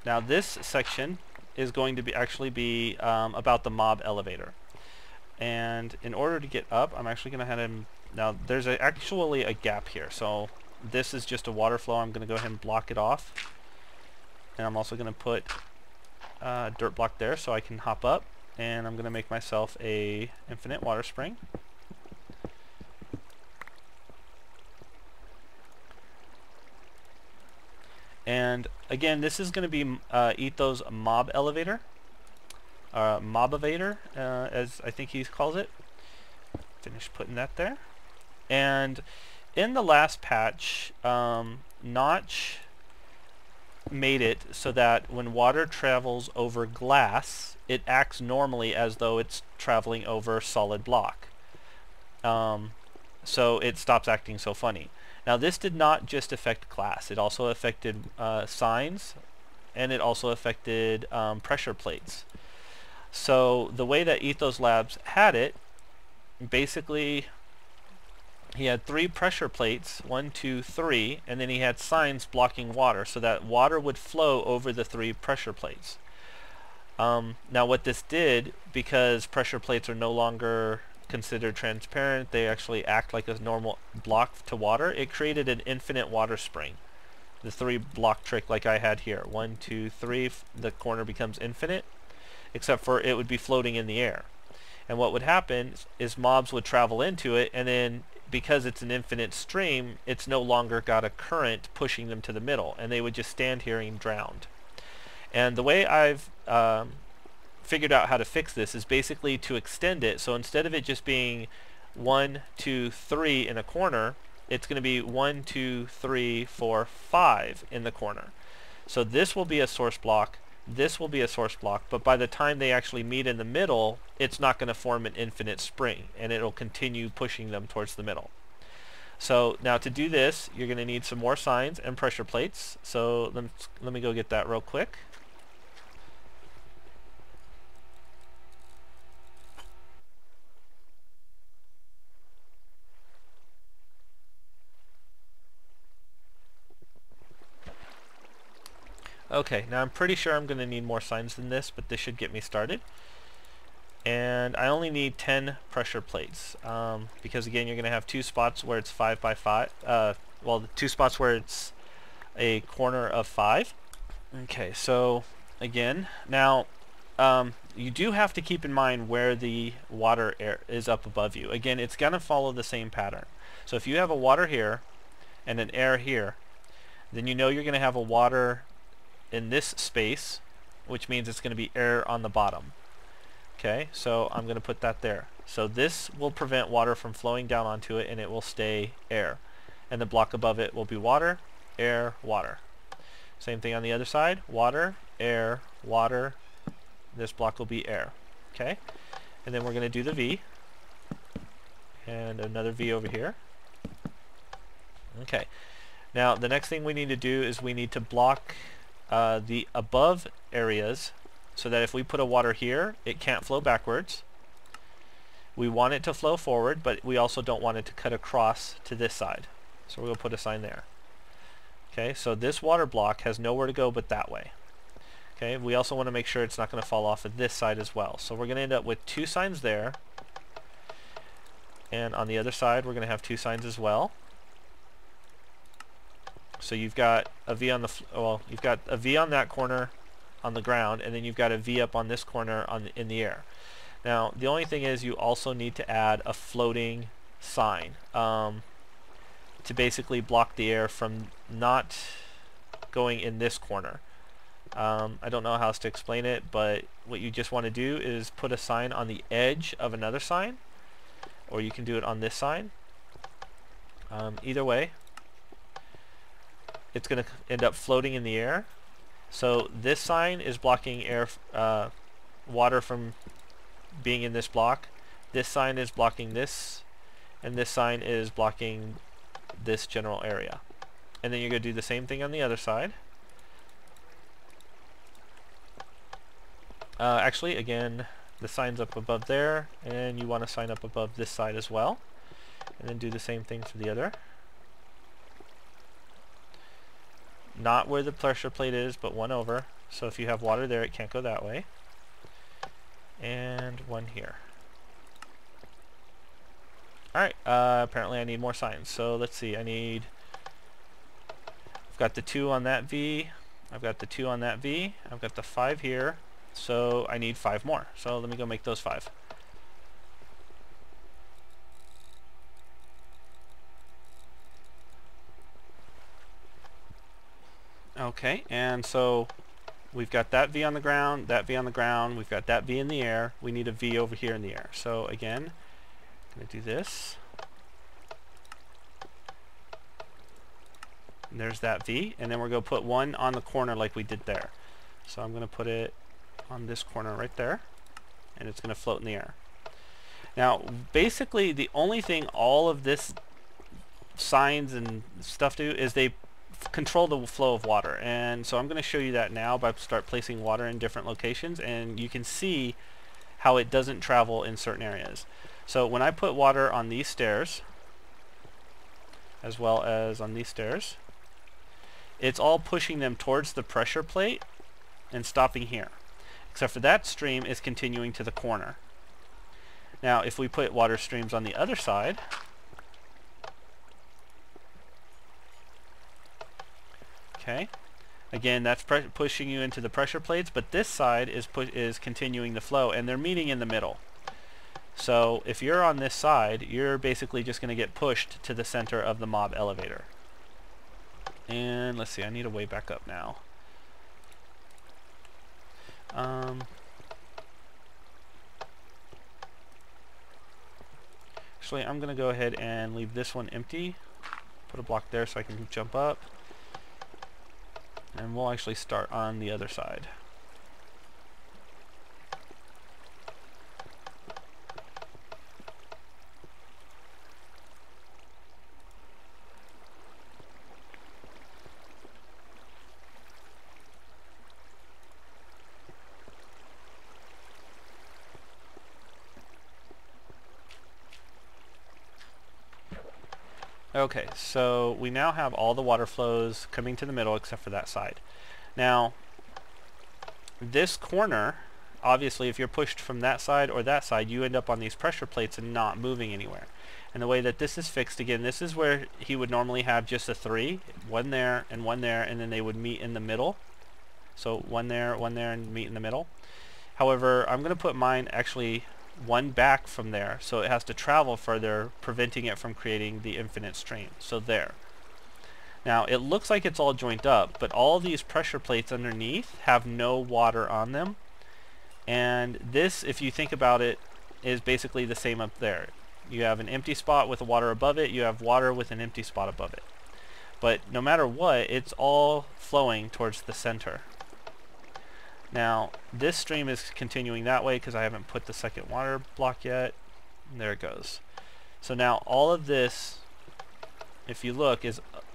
Now this section is going to be actually be about the mob elevator. And in order to get up, I'm actually going to have him... Now there's actually a gap here, so this is just a water flow. I'm going to go ahead and block it off. And I'm also going to put a dirt block there so I can hop up. And I'm going to make myself a infinite water spring. And again, this is going to be Ethos mob elevator. Mobavator, as I think he calls it. Finish putting that there. And in the last patch, Notch made it so that when water travels over glass, it acts normally as though it's traveling over solid block. So it stops acting so funny. Now this did not just affect glass, it also affected signs, and it also affected pressure plates. So the way that Ethos Labs had it, basically he had 3 pressure plates, 1, 2, 3, and then he had signs blocking water so that water would flow over the 3 pressure plates. Now what this did, because pressure plates are no longer considered transparent, they actually act like a normal block to water, it created an infinite water spring. The 3 block trick like I had here. 1, 2, 3, the corner becomes infinite, except for it would be floating in the air. And what would happen is mobs would travel into it, and then because it's an infinite stream, it's no longer got a current pushing them to the middle, and they would just stand here and drowned. And the way I've figured out how to fix this is basically to extend it, so instead of it just being 1, 2, 3 in a corner, it's going to be 1, 2, 3, 4, 5 in the corner. So this will be a source block, this will be a source block, but by the time they actually meet in the middle, it's not going to form an infinite spring, and it'll continue pushing them towards the middle. So now to do this, you're going to need some more signs and pressure plates. So let me go get that real quick. Okay, now I'm pretty sure I'm going to need more signs than this, but this should get me started. And I only need 10 pressure plates, because again you're going to have 2 spots where it's 5 by 5, well, 2 spots where it's a corner of 5. Okay, so again, now you do have to keep in mind where the water air is up above you. Again, it's going to follow the same pattern. So if you have a water here and an air here, then you know you're going to have a water in this space, which means it's going to be air on the bottom. Okay, so I'm going to put that there. So this will prevent water from flowing down onto it, and it will stay air. And the block above it will be water, air, water. Same thing on the other side, water, air, water. This block will be air. Okay, and then we're going to do the V, and another V over here. Okay, now the next thing we need to do is we need to block the above areas, so that if we put a water here, it can't flow backwards. We want it to flow forward, but we also don't want it to cut across to this side. So we'll put a sign there. Okay, so this water block has nowhere to go but that way. Okay, we also want to make sure it's not going to fall off of this side as well. So we're going to end up with 2 signs there. And on the other side, we're going to have 2 signs as well. So you've got a V on you've got a V on that corner on the ground, and then you've got a V up on this corner in the air. Now the only thing is you also need to add a floating sign to basically block the air from not going in this corner. I don't know how else to explain it, but what you just want to do is put a sign on the edge of another sign, or you can do it on this sign. Either way, it's going to end up floating in the air. So this sign is blocking air, water from being in this block. This sign is blocking this, and this sign is blocking this general area. And then you're going to do the same thing on the other side. Actually, again, the sign's up above there, and you want to sign up above this side as well. And then do the same thing for the other. not where the pressure plate is, but one over. So if you have water there, it can't go that way. And one here. Alright, apparently I need more signs. So let's see, I've got the 2 on that V, I've got the 2 on that V, I've got the 5 here, so I need 5 more. So let me go make those 5. Okay, and so we've got that V on the ground, that V on the ground, we've got that V in the air, we need a V over here in the air. So again, I'm going to do this. And there's that V, and then we're going to put one on the corner like we did there. So I'm going to put it on this corner right there, and it's going to float in the air. Now, basically, the only thing all of this signs and stuff do is they control the flow of water. And so I'm going to show you that now by start placing water in different locations, and you can see how it doesn't travel in certain areas. So when I put water on these stairs, as well as on these stairs, it's all pushing them towards the pressure plate and stopping here. Except for that stream is continuing to the corner. Now if we put water streams on the other side, okay, again that's pushing you into the pressure plates, but this side is continuing the flow, and they're meeting in the middle. So if you're on this side, you're basically just going to get pushed to the center of the mob elevator. And let's see, I need a way back up now. Actually, I'm going to go ahead and leave this one empty. Put a block there so I can jump up. And we'll actually start on the other side. Okay, so we now have all the water flows coming to the middle except for that side. Now, this corner, obviously if you're pushed from that side or that side, you end up on these pressure plates and not moving anywhere. And the way that this is fixed, again, this is where he would normally have just a 3, one there, and then they would meet in the middle. So one there, and meet in the middle. However, I'm going to put mine actually one back from there, so it has to travel further, preventing it from creating the infinite stream. So there. Now it looks like it's all joined up, but all these pressure plates underneath have no water on them, and this, if you think about it, is basically the same up there. You have an empty spot with water above it, you have water with an empty spot above it, but no matter what, it's all flowing towards the center. Now this stream is continuing that way because I haven't put the second water block yet. There it goes. So now all of this, if you look,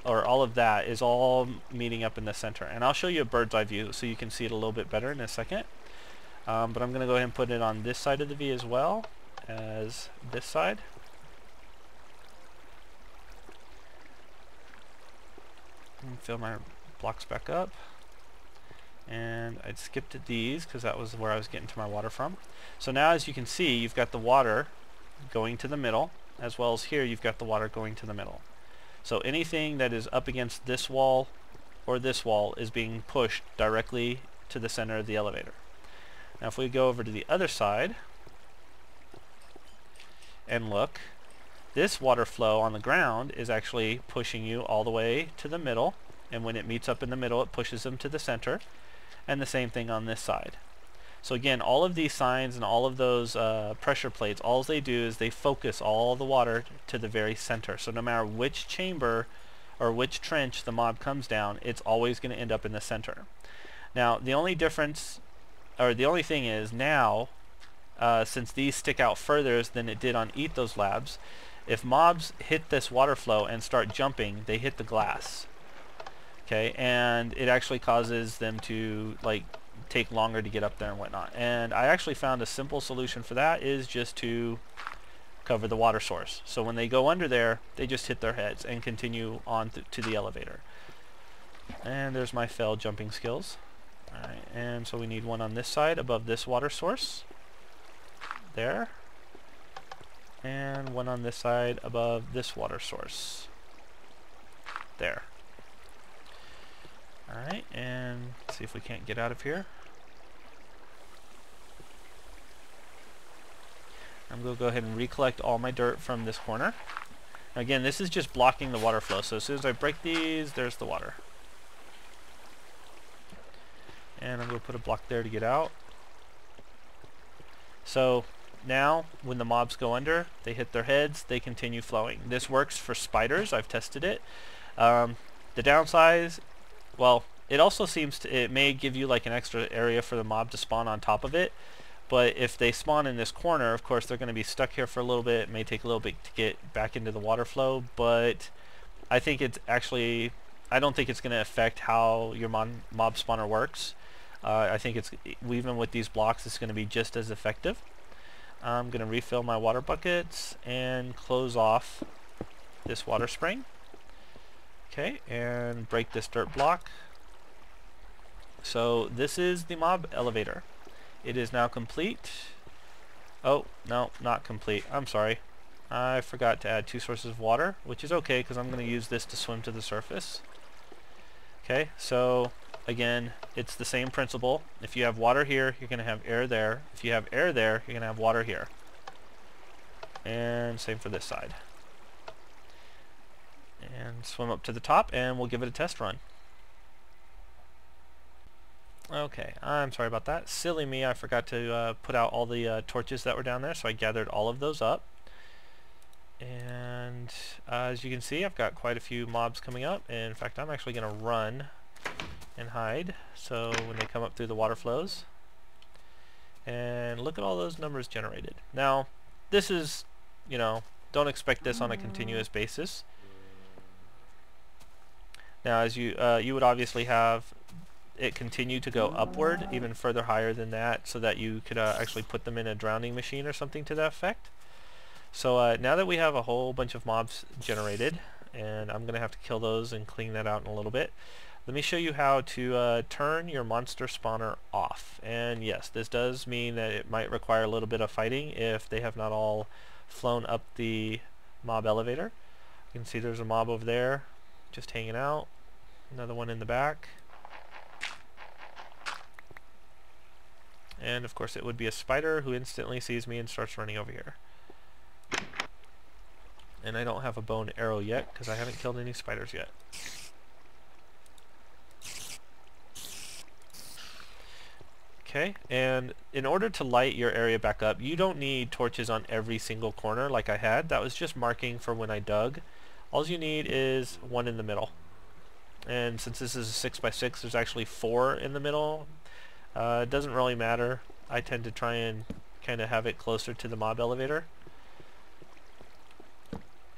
all of that is all meeting up in the center. And I'll show you a bird's eye view so you can see it a little bit better in a second. But I'm going to go ahead and put it on this side of the V as well as this side. And fill my blocks back up. And I'd skipped these because that was where I was getting to my water from. So now as you can see, you've got the water going to the middle, as well as here you've got the water going to the middle. So anything that is up against this wall or this wall is being pushed directly to the center of the elevator. Now if we go over to the other side and look, this water flow on the ground is actually pushing you all the way to the middle, and when it meets up in the middle it pushes them to the center. And the same thing on this side. So again, all of these signs and all of those pressure plates, all they do is they focus all the water to the very center. So no matter which chamber or which trench the mob comes down, it's always going to end up in the center. Now the only difference, or the only thing is now, since these stick out further than it did on Ethos Labs, if mobs hit this water flow and start jumping, they hit the glass. Okay, and it actually causes them to take longer to get up there and whatnot. And I actually found a simple solution for that is just to cover the water source. So when they go under there, they just hit their heads and continue on to the elevator. And there's my failed jumping skills. Alright, and so we need one on this side above this water source. There. And one on this side above this water source. There. Alright, and let's see if we can't get out of here. I'm going to go ahead and recollect all my dirt from this corner. Again, this is just blocking the water flow, so as soon as I break these, there's the water. And I'm going to put a block there to get out. So now, when the mobs go under, they hit their heads, they continue flowing. This works for spiders, I've tested it. The downside, well, it also seems to, it may give you like an extra area for the mob to spawn on top of it. But if they spawn in this corner, of course, they're going to be stuck here for a little bit. It may take a little bit to get back into the water flow, but I think it's actually, I don't think it's going to affect how your mob spawner works. I think it's, even with these blocks, it's going to be just as effective. I'm going to refill my water buckets and close off this water spring. Okay, and break this dirt block. So this is the mob elevator. It is now complete. Oh, no, not complete. I'm sorry. I forgot to add 2 sources of water, which is okay because I'm going to use this to swim to the surface. Okay, so again, it's the same principle. If you have water here, you're going to have air there. If you have air there, you're going to have water here. And same for this side. And swim up to the top, and we'll give it a test run. Okay, I'm sorry about that. Silly me, I forgot to put out all the torches that were down there, so I gathered all of those up. And as you can see, I've got quite a few mobs coming up. And in fact, I'm actually going to run and hide, so when they come up through the water flows. And look at all those numbers generated. Now, this is, you know, don't expect this on a continuous basis. Now, as you would obviously have it continue to go upward, even further higher than that, so that you could actually put them in a drowning machine or something to that effect. So now that we have a whole bunch of mobs generated, and I'm going to have to kill those and clean that out in a little bit, let me show you how to turn your monster spawner off. And yes, this does mean that it might require a little bit of fighting if they have not all flown up the mob elevator. You can see there's a mob over there just hanging out, another one in the back. And of course it would be a spider who instantly sees me and starts running over here. And I don't have a bow and arrow yet because I haven't killed any spiders yet. Okay, and in order to light your area back up, you don't need torches on every single corner like I had. That was just marking for when I dug. All you need is one in the middle. And since this is a 6x6, there's actually 4 in the middle. It doesn't really matter. I tend to try and kind of have it closer to the mob elevator,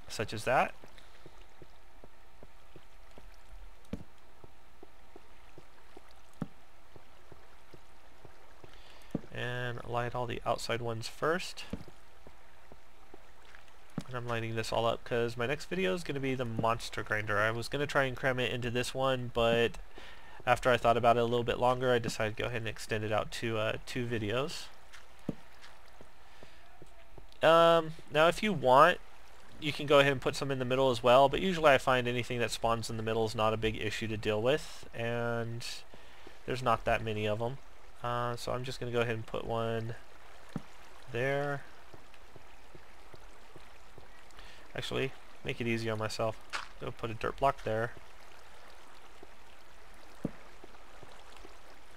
such as that. And light all the outside ones first. And I'm lighting this all up because my next video is going to be the monster grinder. I was going to try and cram it into this one, but after I thought about it a little bit longer, I decided to go ahead and extend it out to 2 videos. Now if you want, you can go ahead and put some in the middle as well, but usually I find anything that spawns in the middle is not a big issue to deal with, and there's not that many of them. So I'm just going to go ahead and put one there. Actually, make it easy on myself. Go put a dirt block there.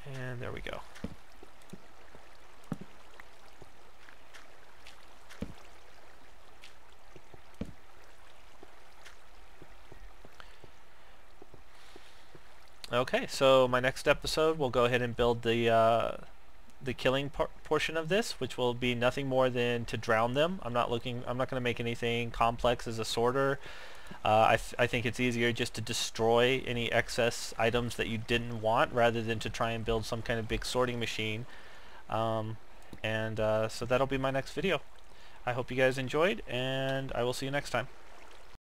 And there we go. Okay, so my next episode we'll go ahead and build the killing portion of this, which will be nothing more than to drown them. I'm not going to make anything complex as a sorter. I think it's easier just to destroy any excess items that you didn't want rather than to try and build some kind of big sorting machine. So that'll be my next video. I hope you guys enjoyed, and I will see you next time.